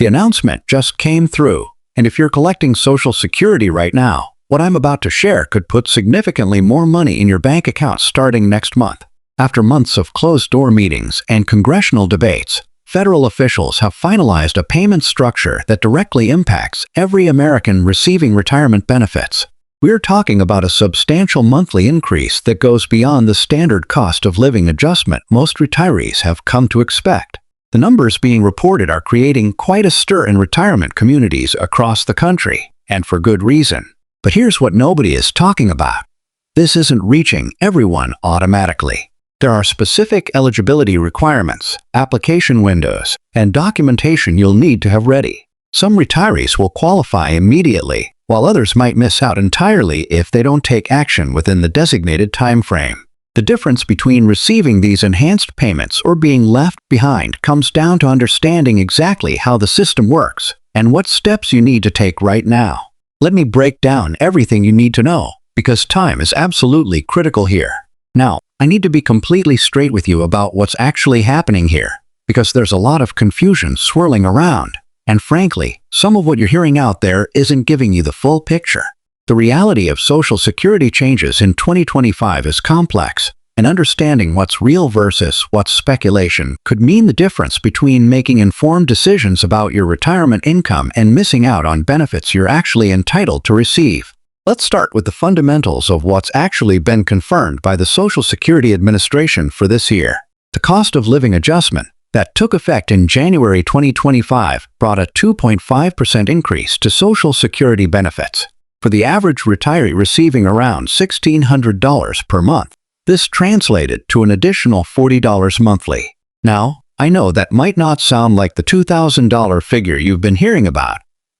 The announcement just came through, and if you're collecting Social Security right now, what I'm about to share could put significantly more money in your bank account starting next month. After months of closed-door meetings and congressional debates, federal officials have finalized a payment structure that directly impacts every American receiving retirement benefits. We're talking about a substantial monthly increase that goes beyond the standard cost of living adjustment most retirees have come to expect. The numbers being reported are creating quite a stir in retirement communities across the country, and for good reason. But here's what nobody is talking about. This isn't reaching everyone automatically. There are specific eligibility requirements, application windows, and documentation you'll need to have ready. Some retirees will qualify immediately, while others might miss out entirely if they don't take action within the designated time frame. The difference between receiving these enhanced payments or being left behind comes down to understanding exactly how the system works and what steps you need to take right now. Let me break down everything you need to know, because time is absolutely critical here. Now, I need to be completely straight with you about what's actually happening here, because there's a lot of confusion swirling around. And frankly, some of what you're hearing out there isn't giving you the full picture. The reality of Social Security changes in 2025 is complex, and understanding what's real versus what's speculation could mean the difference between making informed decisions about your retirement income and missing out on benefits you're actually entitled to receive. Let's start with the fundamentals of what's actually been confirmed by the Social Security Administration for this year. The cost of living adjustment that took effect in January 2025 brought a 2.5% increase to Social Security benefits. For the average retiree receiving around $1,600 per month, this translated to an additional $40 monthly. Now, I know that might not sound like the $2,000 figure you've been hearing about,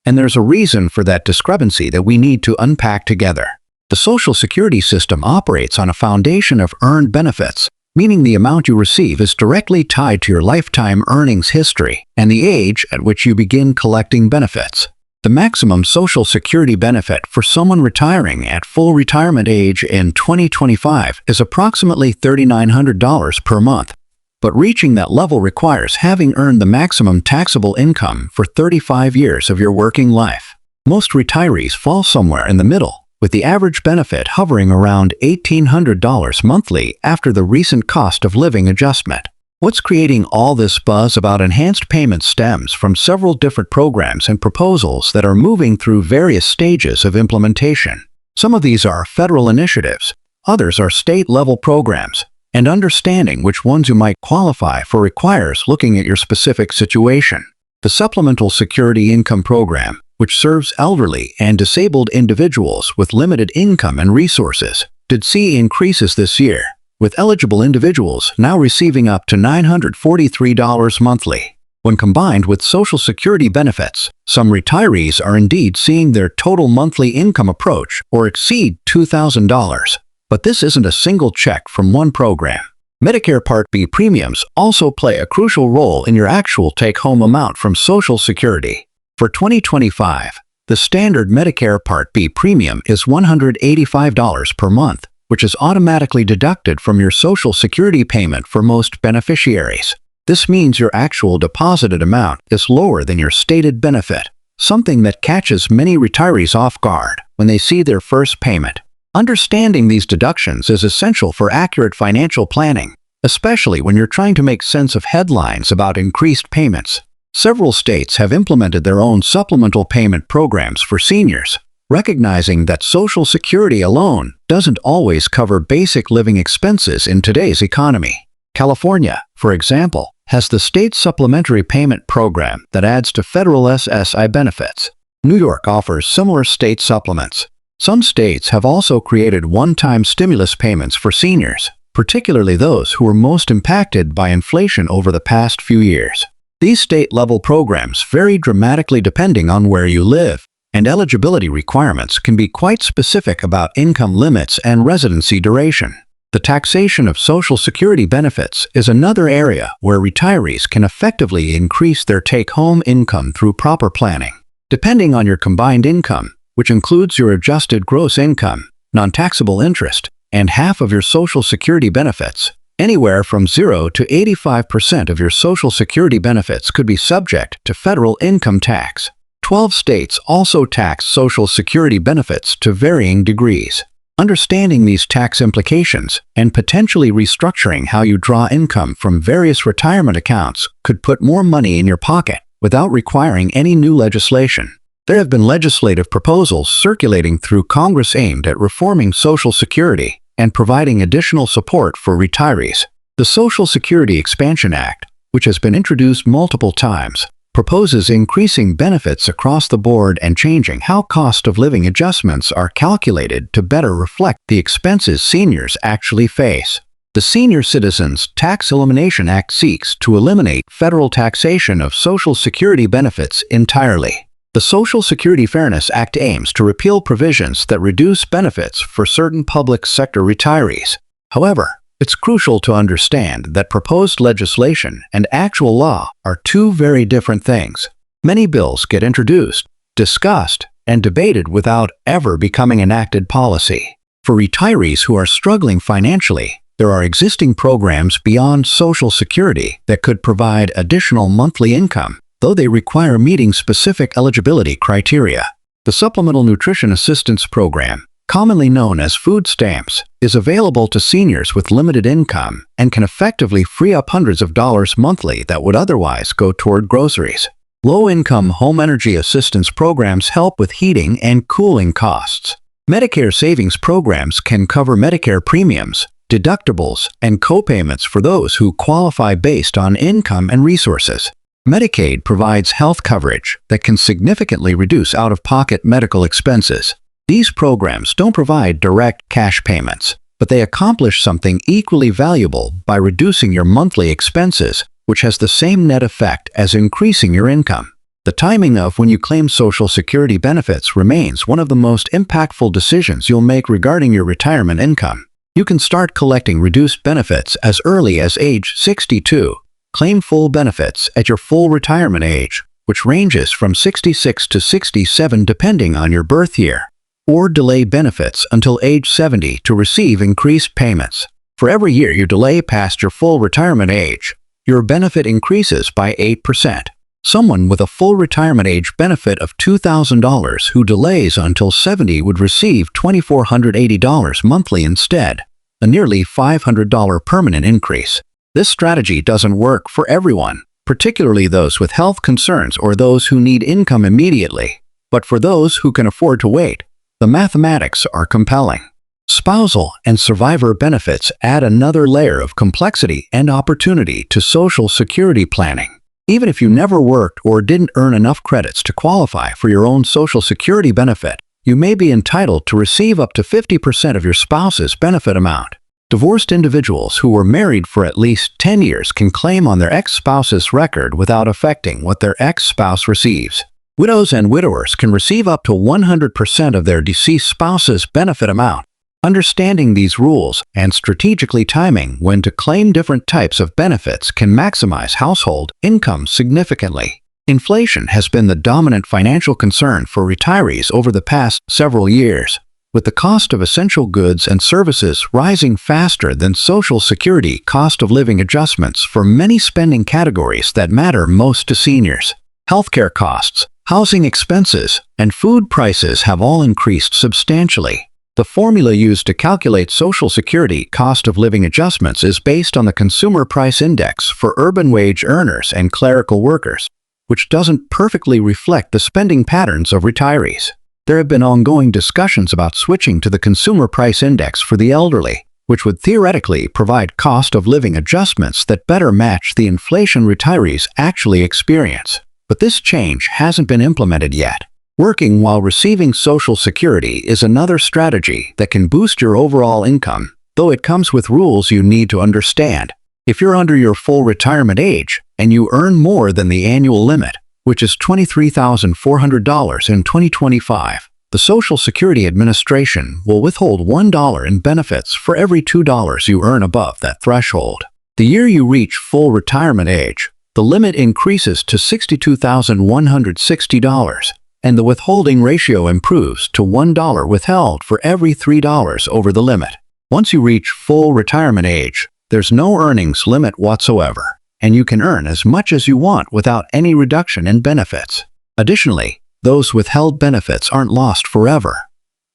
and there's a reason for that discrepancy that we need to unpack together. The Social Security system operates on a foundation of earned benefits, meaning the amount you receive is directly tied to your lifetime earnings history and the age at which you begin collecting benefits. The maximum Social Security benefit for someone retiring at full retirement age in 2025 is approximately $3,900 per month. But reaching that level requires having earned the maximum taxable income for 35 years of your working life. Most retirees fall somewhere in the middle, with the average benefit hovering around $1,800 monthly after the recent cost of living adjustment. What's creating all this buzz about enhanced payments stems from several different programs and proposals that are moving through various stages of implementation. Some of these are federal initiatives, others are state-level programs, and understanding which ones you might qualify for requires looking at your specific situation. The Supplemental Security Income Program, which serves elderly and disabled individuals with limited income and resources, did see increases this year, with eligible individuals now receiving up to $943 monthly. When combined with Social Security benefits, some retirees are indeed seeing their total monthly income approach or exceed $2,000. But this isn't a single check from one program. Medicare Part B premiums also play a crucial role in your actual take-home amount from Social Security. For 2025, the standard Medicare Part B premium is $185 per month, which is automatically deducted from your Social Security payment for most beneficiaries. This means your actual deposited amount is lower than your stated benefit, something that catches many retirees off guard when they see their first payment. Understanding these deductions is essential for accurate financial planning, especially when you're trying to make sense of headlines about increased payments. Several states have implemented their own supplemental payment programs for seniors, recognizing that Social Security alone doesn't always cover basic living expenses in today's economy. California, for example, has the state supplementary payment program that adds to federal SSI benefits. New York offers similar state supplements. Some states have also created one-time stimulus payments for seniors, particularly those who were most impacted by inflation over the past few years. These state-level programs vary dramatically depending on where you live, and eligibility requirements can be quite specific about income limits and residency duration. The taxation of Social Security benefits is another area where retirees can effectively increase their take-home income through proper planning. Depending on your combined income, which includes your adjusted gross income, non-taxable interest, and half of your Social Security benefits, Anywhere from 0 to 85% of your Social Security benefits could be subject to federal income tax. 12 states also tax Social Security benefits to varying degrees. Understanding these tax implications and potentially restructuring how you draw income from various retirement accounts could put more money in your pocket without requiring any new legislation. There have been legislative proposals circulating through Congress aimed at reforming Social Security and providing additional support for retirees. The Social Security Expansion Act, which has been introduced multiple times, proposes increasing benefits across the board and changing how cost of living adjustments are calculated to better reflect the expenses seniors actually face. The Senior Citizens Tax Elimination Act seeks to eliminate federal taxation of Social Security benefits entirely. The Social Security Fairness Act aims to repeal provisions that reduce benefits for certain public sector retirees. However, it's crucial to understand that proposed legislation and actual law are two very different things. Many bills get introduced, discussed, and debated without ever becoming enacted policy. For retirees who are struggling financially, there are existing programs beyond Social Security that could provide additional monthly income, though they require meeting specific eligibility criteria. The Supplemental Nutrition Assistance Program, commonly known as food stamps, is available to seniors with limited income and can effectively free up hundreds of dollars monthly that would otherwise go toward groceries. Low-income home energy assistance programs help with heating and cooling costs. Medicare savings programs can cover Medicare premiums, deductibles, and copayments for those who qualify based on income and resources. Medicaid provides health coverage that can significantly reduce out-of-pocket medical expenses. These programs don't provide direct cash payments, but they accomplish something equally valuable by reducing your monthly expenses, which has the same net effect as increasing your income. The timing of when you claim Social Security benefits remains one of the most impactful decisions you'll make regarding your retirement income. You can start collecting reduced benefits as early as age 62. Claim full benefits at your full retirement age, which ranges from 66 to 67 depending on your birth year, or delay benefits until age 70 to receive increased payments. For every year you delay past your full retirement age, your benefit increases by 8%. Someone with a full retirement age benefit of $2,000 who delays until 70 would receive $2,480 monthly instead, a nearly $500 permanent increase. This strategy doesn't work for everyone, particularly those with health concerns or those who need income immediately. But for those who can afford to wait, the mathematics are compelling. Spousal and survivor benefits add another layer of complexity and opportunity to Social Security planning. Even if you never worked or didn't earn enough credits to qualify for your own Social Security benefit, you may be entitled to receive up to 50% of your spouse's benefit amount. Divorced individuals who were married for at least 10 years can claim on their ex-spouse's record without affecting what their ex-spouse receives. Widows and widowers can receive up to 100% of their deceased spouse's benefit amount. Understanding these rules and strategically timing when to claim different types of benefits can maximize household income significantly. Inflation has been the dominant financial concern for retirees over the past several years, with the cost of essential goods and services rising faster than Social Security cost of living adjustments for many spending categories that matter most to seniors. Healthcare costs, housing expenses, and food prices have all increased substantially. The formula used to calculate Social Security cost of living adjustments is based on the Consumer Price Index for urban wage earners and clerical workers, which doesn't perfectly reflect the spending patterns of retirees. There have been ongoing discussions about switching to the Consumer Price Index for the elderly, which would theoretically provide cost of living adjustments that better match the inflation retirees actually experience. But this change hasn't been implemented yet. Working while receiving Social Security is another strategy that can boost your overall income, though it comes with rules you need to understand. If you're under your full retirement age and you earn more than the annual limit, which is $23,400 in 2025, the Social Security Administration will withhold $1 in benefits for every $2 you earn above that threshold. The year you reach full retirement age, the limit increases to $62,160, and the withholding ratio improves to $1 withheld for every $3 over the limit. Once you reach full retirement age, There's no earnings limit whatsoever, and you can earn as much as you want without any reduction in benefits. Additionally, those withheld benefits aren't lost forever.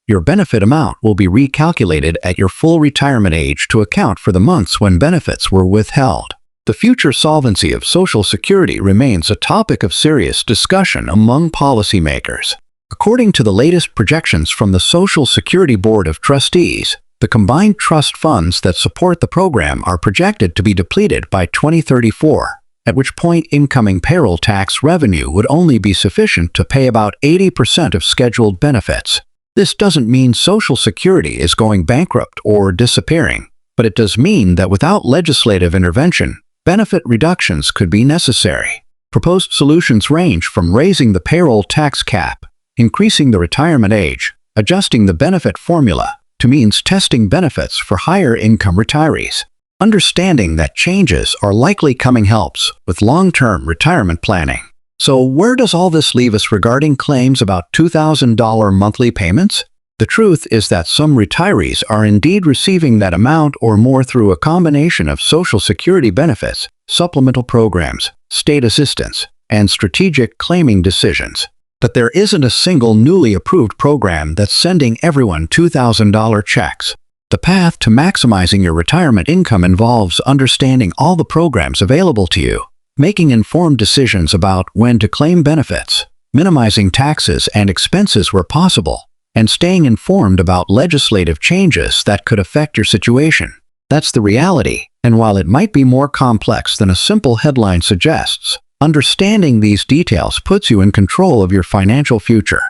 Your benefit amount will be recalculated at your full retirement age to account for the months when benefits were withheld. The future solvency of Social Security remains a topic of serious discussion among policymakers. According to the latest projections from the Social Security Board of Trustees, the combined trust funds that support the program are projected to be depleted by 2034, at which point incoming payroll tax revenue would only be sufficient to pay about 80% of scheduled benefits. This doesn't mean Social Security is going bankrupt or disappearing, but it does mean that without legislative intervention, benefit reductions could be necessary. Proposed solutions range from raising the payroll tax cap, increasing the retirement age, adjusting the benefit formula, to means testing benefits for higher income retirees. Understanding that changes are likely coming helps with long-term retirement planning. So where does all this leave us regarding claims about $2,000 monthly payments? The truth is that some retirees are indeed receiving that amount or more through a combination of Social Security benefits, supplemental programs, state assistance, and strategic claiming decisions. But there isn't a single newly approved program that's sending everyone $2,000 checks. The path to maximizing your retirement income involves understanding all the programs available to you, making informed decisions about when to claim benefits, minimizing taxes and expenses where possible, and staying informed about legislative changes that could affect your situation. That's the reality, and while it might be more complex than a simple headline suggests, understanding these details puts you in control of your financial future.